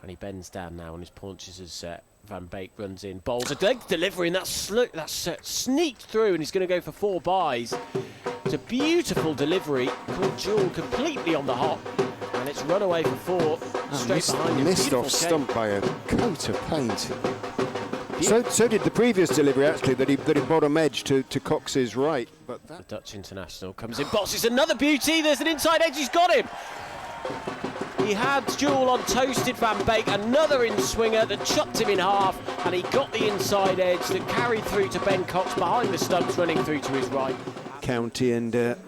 And he bends down now on his paunches as Van Beek runs in. Bowls a leg delivery, and that's sneaked through, and he's going to go for 4 byes. It's a beautiful delivery. Caught Jewel completely on the hop, and it's run away for 4 straight behind him. Missed off stump by a coat of paint. So did the previous delivery, actually, that he bottom edge to Cox's right. But the Dutch international comes in. Bosses another beauty. There's an inside edge. He's got him. He had Jewel on toasted Van Beek, another in-swinger that chopped him in half, and he got the inside edge that carried through to Ben Cox behind the stumps, running through to his right. County, and that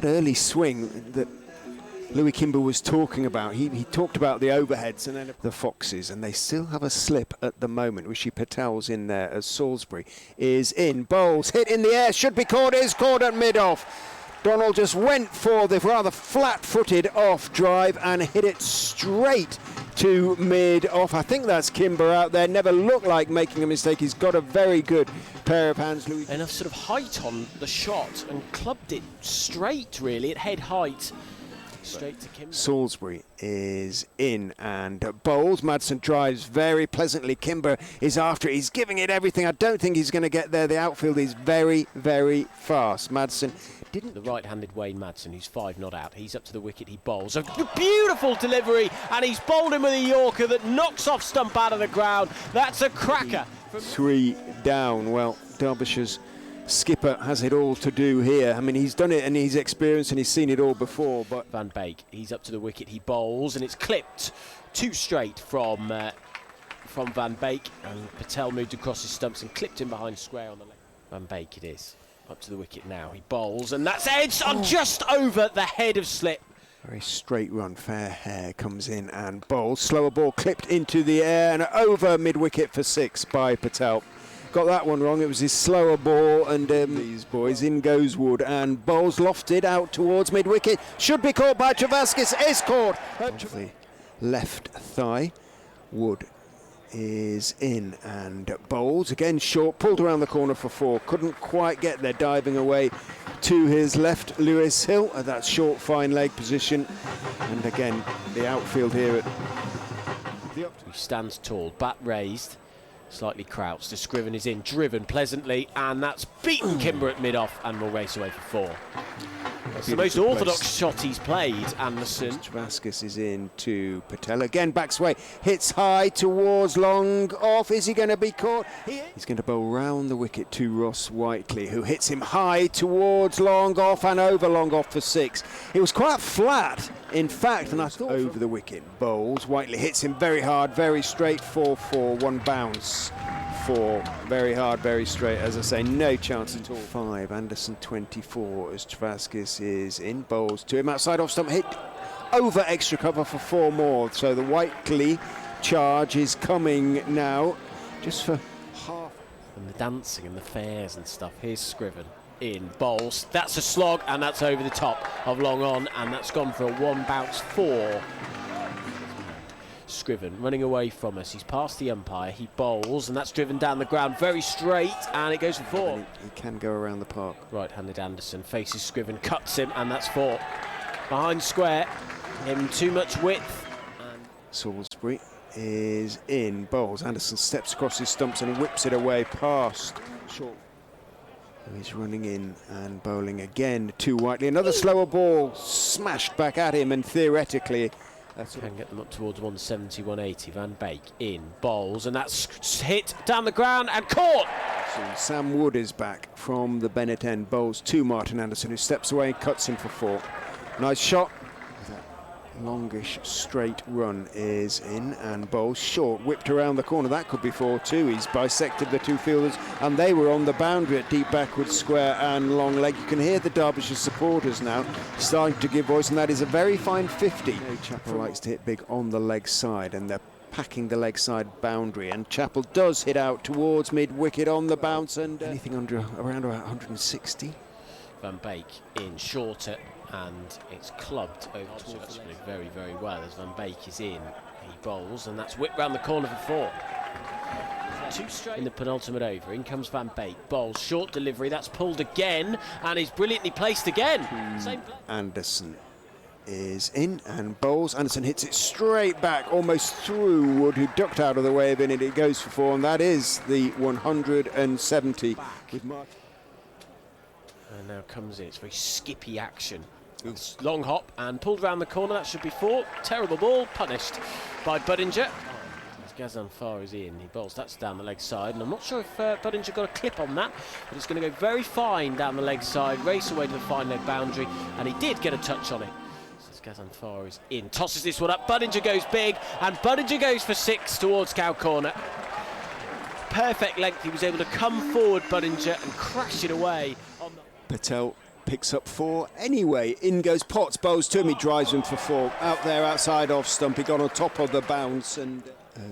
early swing that Louis Kimber was talking about, he talked about the overheads and then the Foxes, and they still have a slip at the moment. Rishi Patel's in there as Salisbury is in. Bowles hit in the air, should be caught, is caught at mid-off. Donald just went for the rather flat-footed off drive and hit it straight to mid-off. I think that's Kimber out there. Never looked like making a mistake. He's got a very good pair of hands, Louis. Enough sort of height on the shot and clubbed it straight, really, at head height. Straight to Kimber. Salisbury is in and bowls. Madsen drives very pleasantly. Kimber is after it. He's giving it everything. I don't think he's going to get there. The outfield is very, very fast. Madsen didn't. The right-handed Wayne Madsen, who's 5 not out. He's up to the wicket. He bowls. A beautiful delivery, and he's bowled him with a Yorker that knocks off stump out of the ground. That's a cracker. 3 down. Well, Derbyshire's skipper has it all to do here. I mean, he's done it and he's experienced and he's seen it all before. But Van Beek, he's up to the wicket. He bowls, and it's clipped 2 straight from Van Beek. And Patel moved across his stumps and clipped him behind square on the left. Van Beek it is. Up to the wicket now. He bowls, and that's edged on just over the head of slip. Very straight run. Fairhair comes in and bowls. Slower ball clipped into the air and over mid-wicket for 6 by Patel. Got that one wrong. It was his slower ball, and these boys, in goes Wood, and bowls lofted out towards mid-wicket. Should be caught by Travaskis. Is caught. The left thigh. Wood is in and bowls again short, pulled around the corner for 4, couldn't quite get there, diving away to his left. Lewis Hill at that short fine leg position, and again the outfield here at he stands tall, bat raised, slightly crouched. The Scriven is in, driven pleasantly, and that's beaten Kimber at mid-off and will race away for 4. It's the most orthodox shot he's played, Andersson. Travaskis is in to Patel. Again, backs away. Hits high towards long off. Is he going to be caught? He's going to bowl round the wicket to Ross Whiteley, who hits him high towards long off and over long off for 6. It was quite flat, in fact, and I thought over the wicket. Bowls. Whiteley hits him very hard, very straight. 4-4, 1 bounce. 4, very hard, very straight. As I say, no chance at all. 5, Andersson 24 as Travaskis is in. Bowls to him outside off stump, hit over extra cover for 4 more. So the Whiteley charge is coming now, just for half. And the dancing and the fairs and stuff. Here's Scriven in. Bowls. That's a slog, and that's over the top of long on, and that's gone for a 1 bounce 4. Scriven running away from us. He's past the umpire. He bowls, and that's driven down the ground very straight, and it goes for 4. He can go around the park. Right-handed Andersson faces Scriven, cuts him, and that's 4. Behind square, him too much width. And Salisbury is in. Bowls. Andersson steps across his stumps and whips it away past short. He's running in and bowling again to Whiteley. Another slower ball smashed back at him, and theoretically can get them up towards 170, 180. Van Beek in, bowls, and that's hit down the ground and caught. So Sam Wood is back from the Bennett end. Bowls to Martin Andersson, who steps away and cuts him for 4. Nice shot. That longish straight run is in, and bowls short, whipped around the corner. That could be 4 too. He's bisected the 2 fielders, and they were on the boundary at deep backward square and long leg. You can hear the Derbyshire supporters now starting to give voice, and that is a very fine 50. Chappell likes to hit big on the leg side, and they're packing the leg side boundary, and Chappell does hit out towards mid-wicket on the bounce, and anything under around about 160. Van Beek in shorter, and it's clubbed over towards him very, very well as Van Beek is in. He bowls, and that's whipped round the corner for 4. 2 straight in the penultimate over. In comes Van Beek, bowls, short delivery, that's pulled again, and is brilliantly placed again. Andersson is in and bowls. Andersson hits it straight back, almost through Wood, who ducked out of the way of it, and it goes for 4, and that is the 170 with Martin. And now comes in, it's very skippy action. It's long hop and pulled round the corner, that should be 4. Terrible ball, punished by Budinger. Ghazanfar is in, he bowls, that's down the leg side, and I'm not sure if Budinger got a clip on that, but it's going to go very fine down the leg side, race away to the fine leg boundary, and he did get a touch on it. Ghazanfar is in, tosses this one up, Budinger goes big, and Budinger goes for 6 towards cow corner. Perfect length, he was able to come forward, Budinger, and crash it away. Patel picks up 4 anyway. In goes Potts, bowls to him, he drives him for 4. Out there outside off stump, he got on top of the bounce, and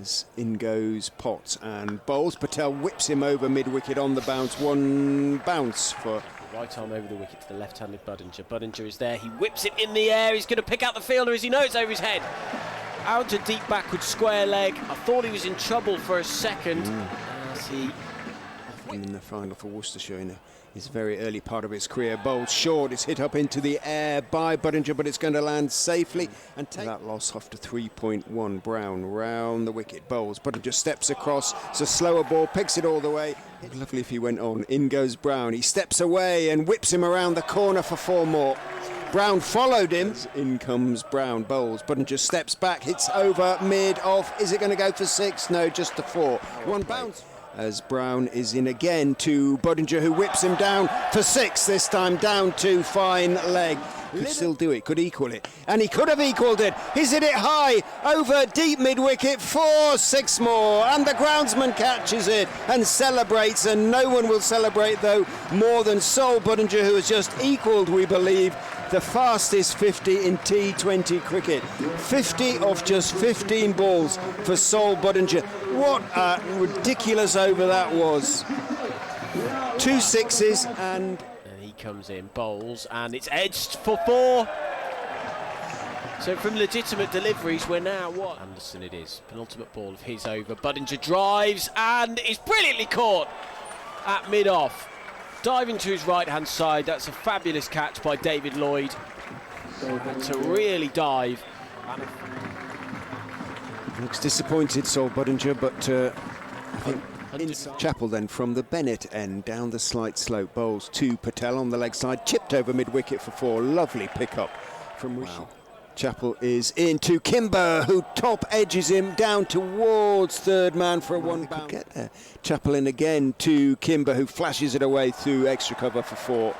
as in goes Potts and bowls, Patel whips him over mid-wicket on the bounce. 1 bounce for... Right arm over the wicket to the left-handed Budinger. Budinger is there, he whips it in the air, he's going to pick out the fielder as he knows over his head. Out to deep backward square leg. I thought he was in trouble for a second. As he... In the final for Worcestershire in his very early part of his career. Bowled short, it's hit up into the air by Budinger, but it's going to land safely and take that loss off to 3.1. Brown round the wicket, bowls. Budinger steps across, it's a slower ball, picks it all the way. Lovely if he went on. In goes Brown, he steps away and whips him around the corner for 4 more. Brown followed him. In comes Brown, bowls. Budinger steps back, hits over mid-off. Is it going to go for 6? No, just to 4. 1 bounce. As Brown is in again to Budinger, who whips him down for 6, this time down to fine leg. Could still do it, could equal it, and he could have equalled it. He's hit it high over deep mid-wicket, 4, 6 more, and the groundsman catches it and celebrates, and no one will celebrate though more than Sol Budinger, who has just equalled, we believe, the fastest 50 in T20 cricket. 50 off just 15 balls for Sol Budinger. What a ridiculous over that was. 2 6s and he comes in, bowls, and it's edged for 4. So from legitimate deliveries, we're now what? Andersson it is. Penultimate ball of his over. Budinger drives and is brilliantly caught at mid-off. Diving to his right-hand side, that's a fabulous catch by David Lloyd. To really dive. Looks disappointed, Sol Budinger, but I think inside. Chappell then from the Bennett end, down the slight slope, bowls to Patel on the leg side, chipped over mid-wicket for 4. Lovely pick-up from Rishi. Chappell is in to Kimber, who top edges him down towards third man for a 1 bound. Get there. Chappell in again to Kimber, who flashes it away through extra cover for 4.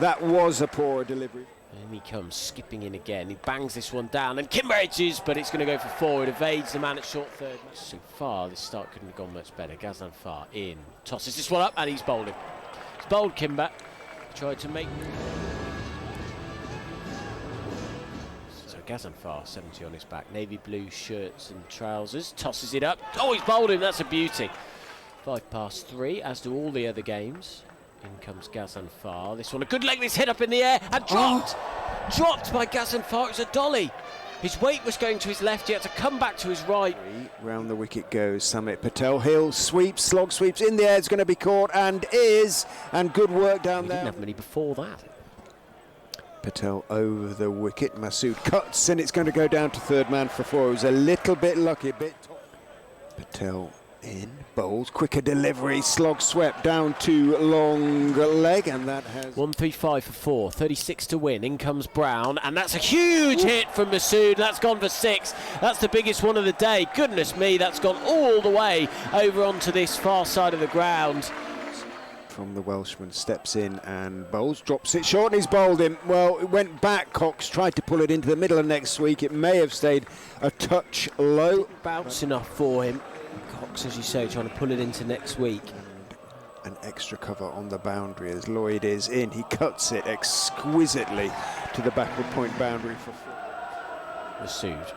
That was a poor delivery. And he comes skipping in again. He bangs this one down, and Kimber edges, but it's going to go for 4. It evades the man at short third. So far, this start couldn't have gone much better. Ghazanfar in, tosses this one up, and he's bowled him. He's bowled Kimber. Tried to make... Ghazanfar, 70 on his back, navy blue shirts and trousers, tosses it up. Oh, he's bowled him, that's a beauty. 3:05, as do all the other games. In comes Ghazanfar. This one, a good leg, this hit up in the air and dropped. Dropped by Ghazanfar, it was a dolly. His weight was going to his left, he had to come back to his right. Round the wicket goes Samit Patel. Hill sweeps, slog sweeps in the air, it's going to be caught and is. And good work down there. He didn't have many before that. Patel over the wicket. Masood cuts and it's going to go down to third man for 4. It was a little bit lucky. Patel in, bowls, quicker delivery, slog swept down to long leg, and that has 135 for 4, 36 to win. In comes Brown, and that's a huge hit from Masood. That's gone for 6. That's the biggest one of the day. Goodness me, that's gone all the way over onto this far side of the ground. From the Welshman, steps in and bowls, drops it short, and he's bowled him. Well, it went back. Cox tried to pull it into the middle of next week. It may have stayed a touch low. Bounce enough for him. Cox, as you say, trying to pull it into next week. An extra cover on the boundary as Lloyd is in. He cuts it exquisitely to the backward point boundary for 4. Masood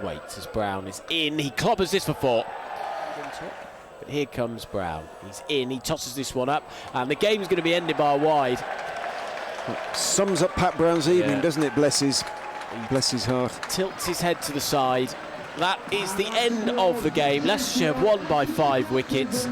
waits as Brown is in. He clobbers this for 4. But here comes Brown. He's in. He tosses this one up, and the game's going to be ended by a wide. Sums up Pat Brown's evening, doesn't it? Bless his heart. Tilts his head to the side. That is the end of the game. Leicestershire have won by 5 wickets.